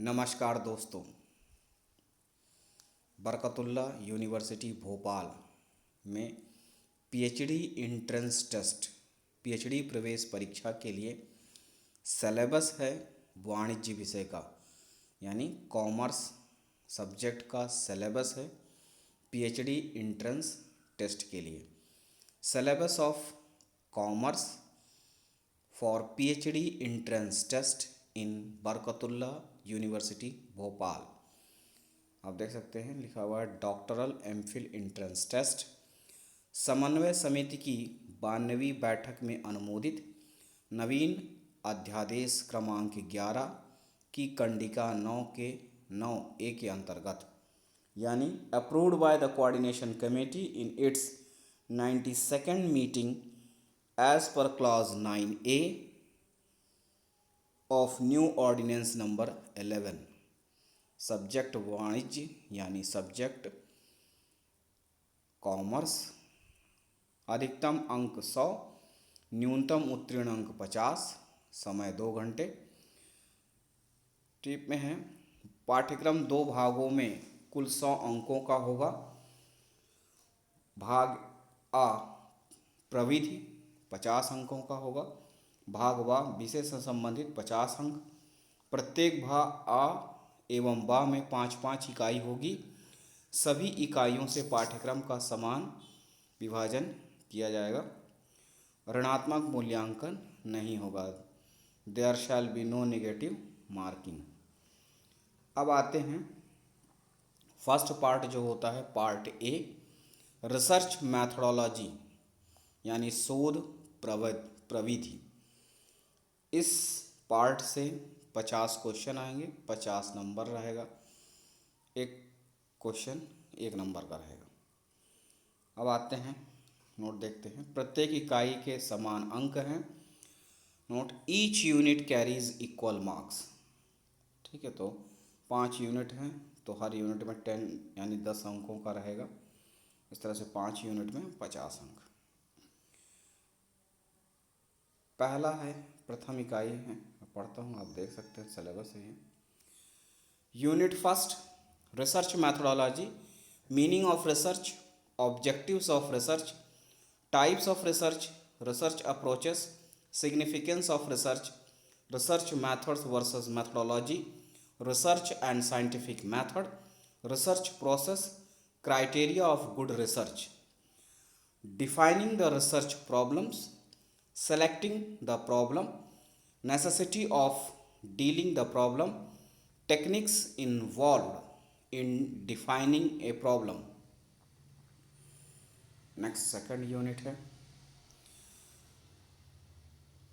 नमस्कार दोस्तों, बरकतुल्लाह यूनिवर्सिटी भोपाल में पीएचडी एंट्रेंस टेस्ट पीएचडी प्रवेश परीक्षा के लिए सिलेबस है वाणिज्य विषय का, यानी कॉमर्स सब्जेक्ट का सिलेबस है पीएचडी एंट्रेंस टेस्ट के लिए। Syllabus of commerce for PhD entrance test in Barkatullah University Bhopal. आप देख सकते हैं लिखा हुआ है डॉक्टरल एमफिल एंट्रेंस टेस्ट। समन्वय समिति की 92वीं बैठक में अनुमोदित नवीन अध्यादेश क्रमांक 11 की कंडिका 9A के अंतर्गत, यानी approved by the coordination committee in its 92nd meeting as per clause 9A of new ordinance number 11। Subject वाणिज्य यानी सब्जेक्ट कॉमर्स, अधिकतम अंक 100, न्यूनतम उत्तीर्ण अंक 50, समय 2 घंटे। टिप में है पाठ्यक्रम 2 भागों में कुल 100 अंकों का होगा। भाग आ प्रविधि 50 अंकों का होगा, भाग वा विषय से संबंधित 50 अंक। प्रत्येक भाग आ एवं बा में 5-5 इकाई होगी। सभी इकाइयों से पाठ्यक्रम का समान विभाजन किया जाएगा। ऋणात्मक मूल्यांकन नहीं होगा। There shall be no negative marking. अब आते हैं फर्स्ट पार्ट जो होता है पार्ट ए, रिसर्च मैथडोलॉजी यानी शोध प्रविधि। इस पार्ट से 50 क्वेश्चन आएंगे, 50 नंबर रहेगा, एक क्वेश्चन 1 नंबर का रहेगा। अब आते हैं नोट देखते हैं। प्रत्येक इकाई के समान अंक हैं। Note each unit carries equal marks. ठीक है, तो 5 यूनिट हैं तो हर यूनिट में 10 यानी 10 अंकों का रहेगा। इस तरह से 5 यूनिट में 50 अंक। पहला है, प्रथम इकाई है, मैं पढ़ता हूँ, आप देख सकते हैं सिलेबस है। Unit first, research methodology, meaning of research, objectives of research, types of research, research approaches, significance of research, research methods versus methodology, research and scientific method, research process, criteria of good research, defining the research problems, selecting the problem, necessity of dealing the problem, techniques involved in defining a problem. Next, second unit है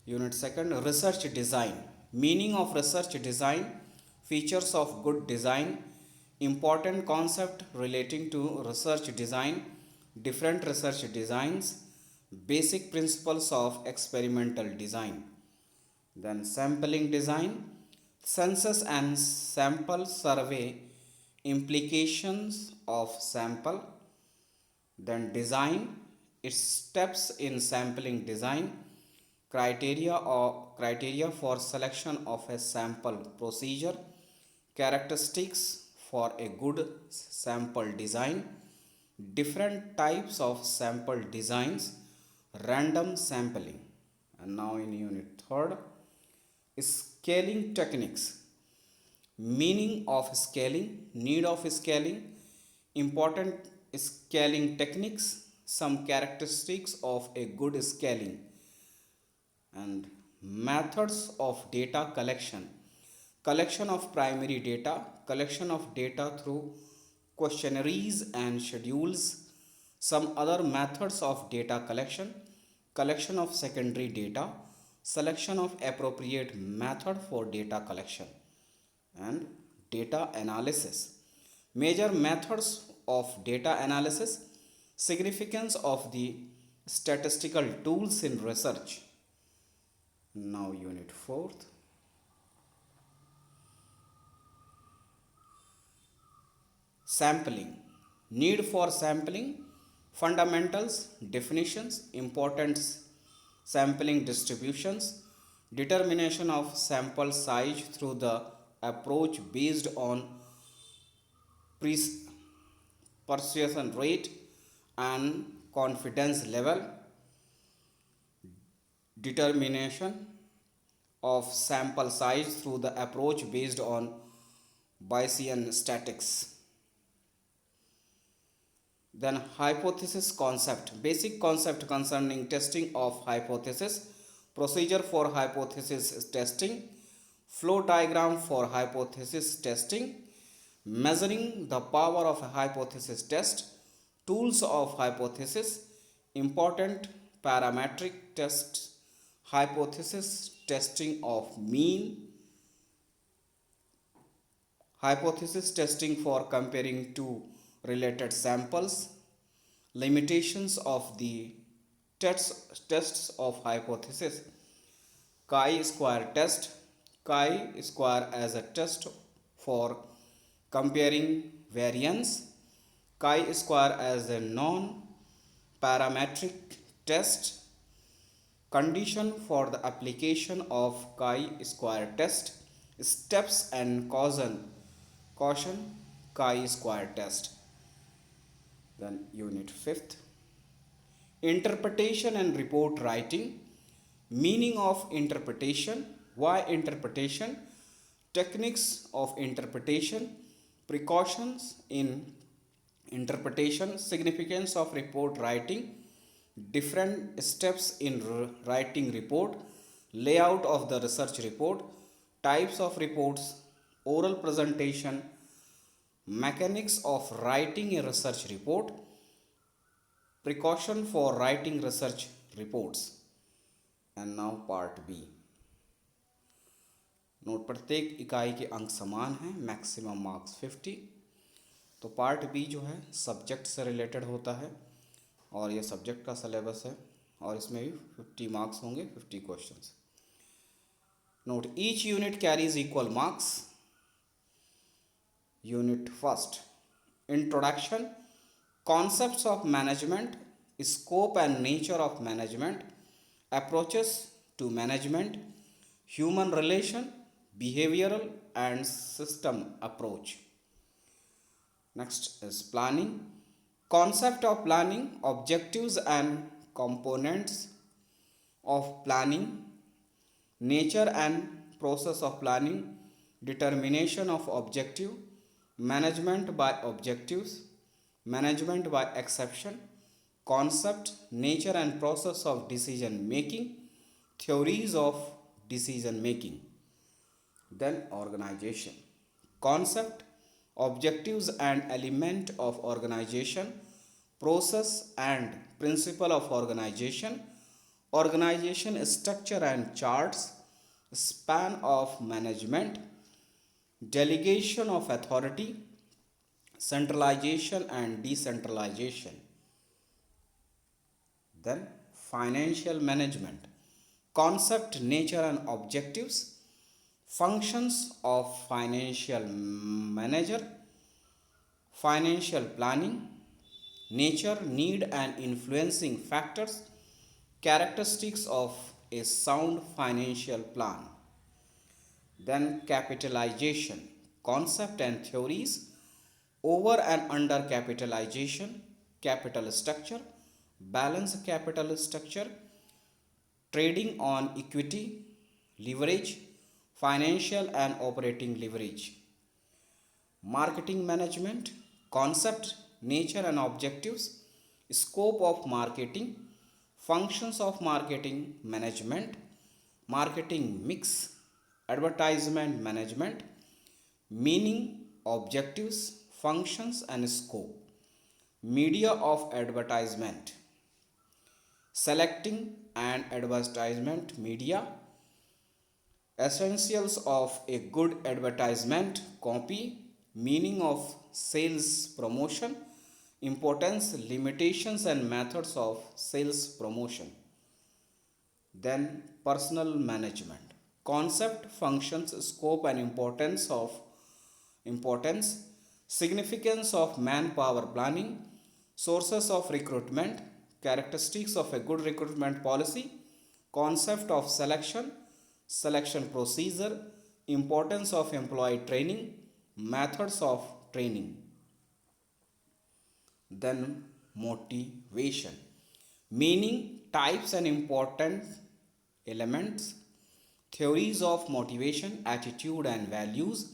unit second, research design, meaning of research design, features of good design, important concept relating to research design, different research designs, basic principles of experimental design. Then sampling design, census and sample survey, implications of sample. Then design, its steps in sampling design, criteria for selection of a sample procedure, characteristics for a good sample design, different types of sample designs, random sampling. And now in unit third, scaling techniques, meaning of scaling, need of scaling, important scaling techniques, some characteristics of a good scaling, and methods of data collection, collection of primary data, collection of data through questionnaires and schedules, some other methods of data collection, collection of secondary data, selection of appropriate method for data collection, and data analysis, major methods of data analysis, significance of the statistical tools in research. Now unit 4th, sampling, need for sampling, fundamentals, definitions, importance, sampling distributions, determination of sample size through the approach based on persuasion rate and confidence level, determination of sample size through the approach based on Bayesian statistics. Then hypothesis concept, basic concept concerning testing of hypothesis, procedure for hypothesis testing, flow diagram for hypothesis testing, measuring the power of a hypothesis test, tools of hypothesis, important parametric tests, hypothesis testing of mean, hypothesis testing for comparing two related samples, limitations of the tests of hypothesis, chi-square test, chi-square as a test for comparing variance, chi-square as a non-parametric test, condition for the application of chi-square test, steps and caution chi-square test. Then unit 5th, interpretation and report writing, meaning of interpretation, why interpretation, techniques of interpretation, precautions in interpretation, significance of report writing, different steps in writing report, layout of the research report, types of reports, oral presentation, mechanics of writing a research report, precaution for writing research reports. And now part B. Note, प्रत्येक इकाई के अंक समान हैं, maximum marks 50। तो part B जो है subject से रिलेटेड होता है और ये सब्जेक्ट का सिलेबस है और इसमें भी 50 मार्क्स होंगे, 50 questions. Note, each unit carries equal marks. Unit first, introduction, concepts of management, scope and nature of management, approaches to management, human relation, behavioral and system approach. Next is planning, concept of planning, objectives and components of planning, nature and process of planning, determination of objective, management by objectives, management by exception, concept, nature and process of decision making, theories of decision making. Then organization, concept, objectives and element of organization, process and principle of organization, organization structure and charts, span of management, delegation of authority, centralization and decentralization. Then financial management, concept, nature and objectives, functions of financial manager, financial planning, nature, need and influencing factors, characteristics of a sound financial plan. Then capitalization, concept and theories, over and under capitalization, capital structure, balance capital structure, trading on equity, leverage, financial and operating leverage. Marketing management, concept, nature and objectives, scope of marketing, functions of marketing management, marketing mix, advertisement management, meaning, objectives, functions and scope, media of advertisement, selecting and advertisement media, essentials of a good advertisement copy, meaning of sales promotion, importance, limitations and methods of sales promotion. Then personal management, concept, functions, scope and importance, significance of manpower planning, sources of recruitment, characteristics of a good recruitment policy, concept of selection, selection procedure, importance of employee training, methods of training. Then motivation, meaning, types and important elements, theories of motivation, attitude and values,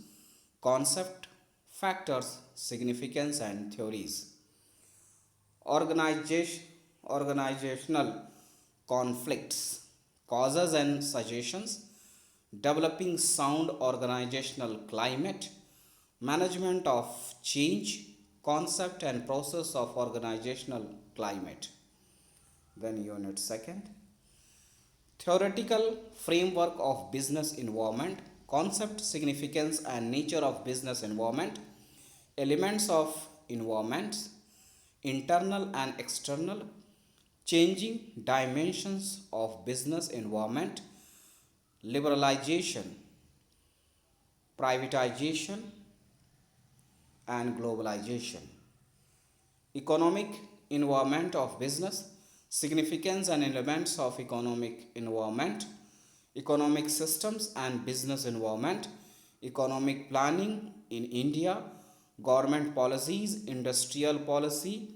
concept, factors, significance and theories. Organization, organizational conflicts, causes and suggestions, developing sound organizational climate, management of change, concept and process of organizational climate. Then unit second, theoretical framework of business environment, concept, significance and nature of business environment, elements of environments, internal and external, changing dimensions of business environment, liberalization, privatization and globalization, economic environment of business, significance and elements of economic environment, economic systems and business environment, economic planning in India, government policies, industrial policy,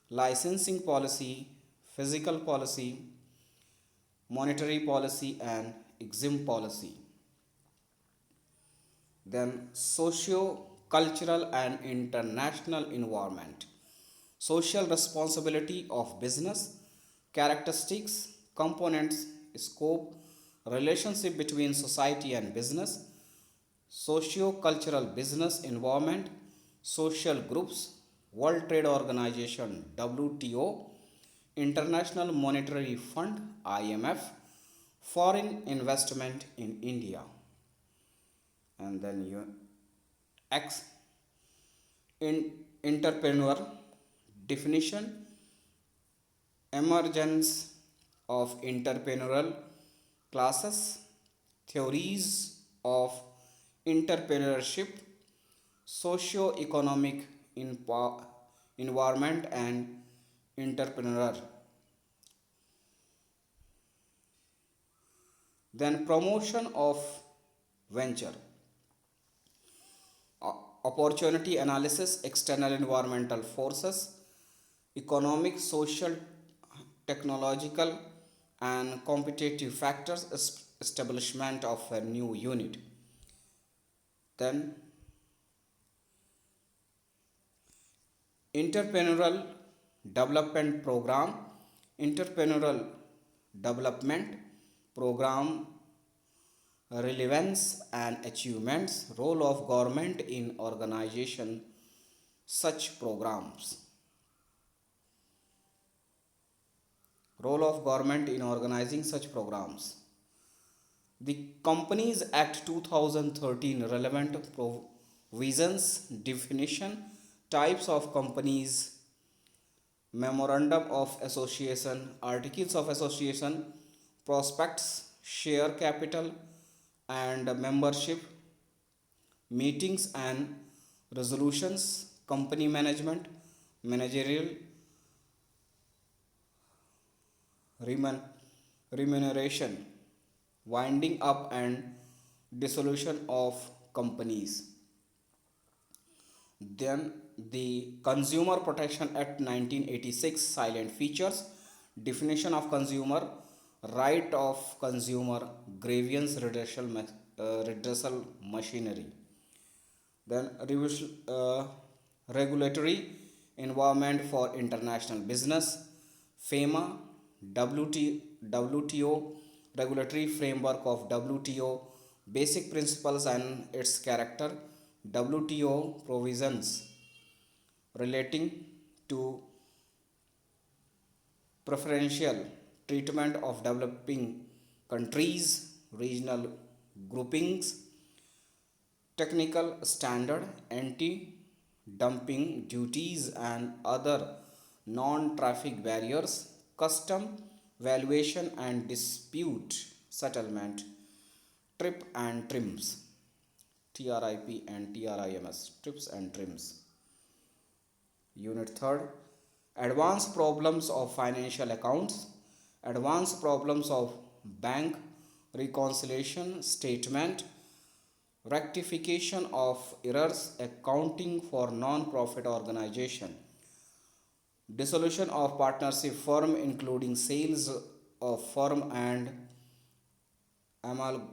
licensing policy, physical policy, monetary policy and exim policy. Then socio-cultural and international environment, social responsibility of business, characteristics, components, scope, relationship between society and business, socio-cultural business environment, social groups, World Trade Organization WTO, International Monetary Fund IMF, foreign investment in India. And then you X in entrepreneur definition, emergence of entrepreneurial classes, theories of entrepreneurship, socio-economic environment and entrepreneur. Then promotion of venture, opportunity analysis, external environmental forces, economic, social, technological and competitive factors, establishment of a new unit. Then entrepreneurial development program, entrepreneurial development program, relevance and achievements, role of government in organization such programs, role of government in organizing such programs. The Companies Act 2013 relevant provisions, definition, types of companies, memorandum of association, articles of association, prospectus, share capital and membership, meetings and resolutions, company management, managerial remuneration, winding up and dissolution of companies. Then the Consumer Protection Act 1986 silent features, definition of consumer, right of consumer, grievance redressal machinery. Then regulatory environment for international business, FEMA, WTO, regulatory framework of WTO, basic principles and its character, WTO provisions relating to preferential treatment of developing countries, regional groupings, technical standard, anti-dumping duties and other non-traffic barriers, custom valuation and dispute settlement, TRIP and TRIMS, TRIP and TRIMS, TRIPS and TRIMS. Unit 3rd, advanced problems of financial accounts, advanced problems of bank reconciliation statement, rectification of errors, accounting for non-profit organization, dissolution of partnership firm including sales of firm and amal-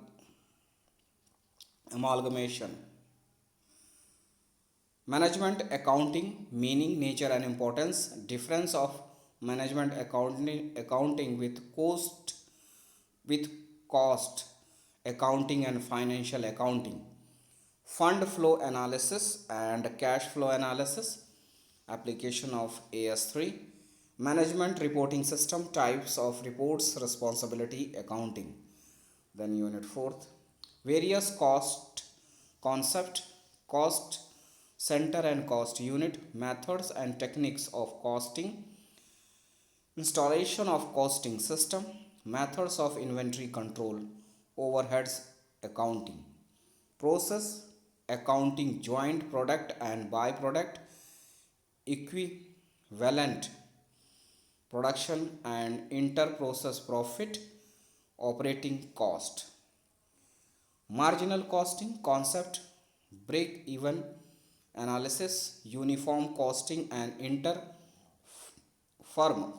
amalgamation. Management accounting meaning, nature and importance. Difference of management accounting with cost accounting and financial accounting. Fund flow analysis and cash flow analysis. Application of AS3. Management reporting system, types of reports, responsibility, accounting. Then unit 4th. Various cost concept, cost center and cost unit, methods and techniques of costing, installation of costing system, methods of inventory control, overheads accounting, process accounting, joint product and byproduct, equivalent production and inter-process profit, operating cost. Marginal costing concept, break even analysis, uniform costing and inter firm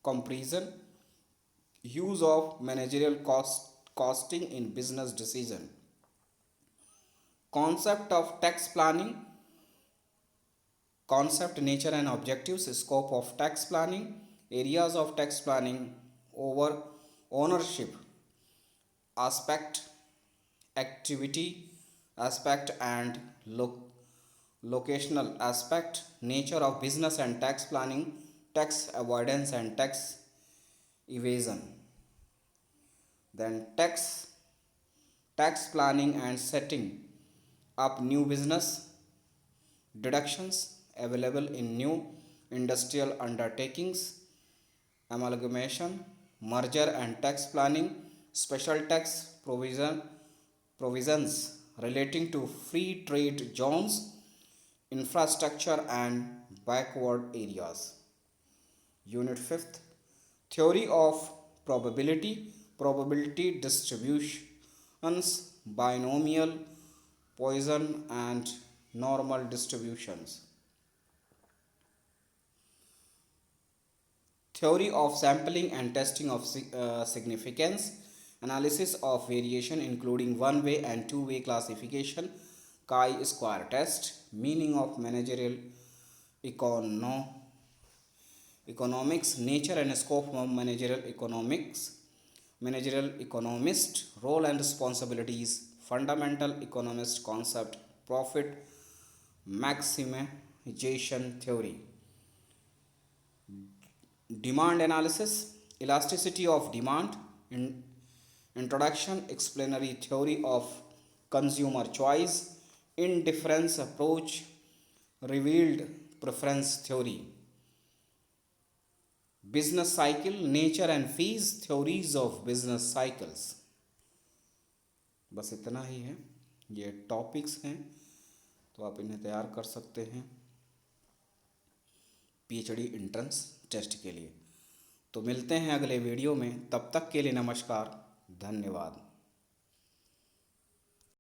comparison, use of managerial costing in business decision. Concept of tax planning, concept, nature and objectives, scope of tax planning, areas of tax planning, over ownership aspect, activity aspect and locational aspect, nature of business and tax planning, tax avoidance and tax evasion. Then tax planning and setting up new business, deductions available in new industrial undertakings, amalgamation, merger and tax planning, special tax provisions relating to free trade zones, infrastructure and backward areas. Unit 5th. Theory of probability, probability distributions, binomial, Poisson and normal distributions. Theory of sampling and testing of significance, analysis of variation including one-way and two-way classification, chi-square test, meaning of managerial economics, nature and scope of managerial economics, managerial economist, role and responsibilities, fundamental economist concept, profit maximization theory. Demand analysis, elasticity of demand, introduction, explanatory theory of consumer choice, indifference approach, revealed preference theory. Business cycle, nature and fees, theories of business cycles. बस इतना ही है, ये topics हैं तो आप इन्हें तैयार कर सकते हैं पीएचडी एंट्रेंस टेस्ट के लिए। तो मिलते हैं अगले वीडियो में, तब तक के लिए नमस्कार, धन्यवाद।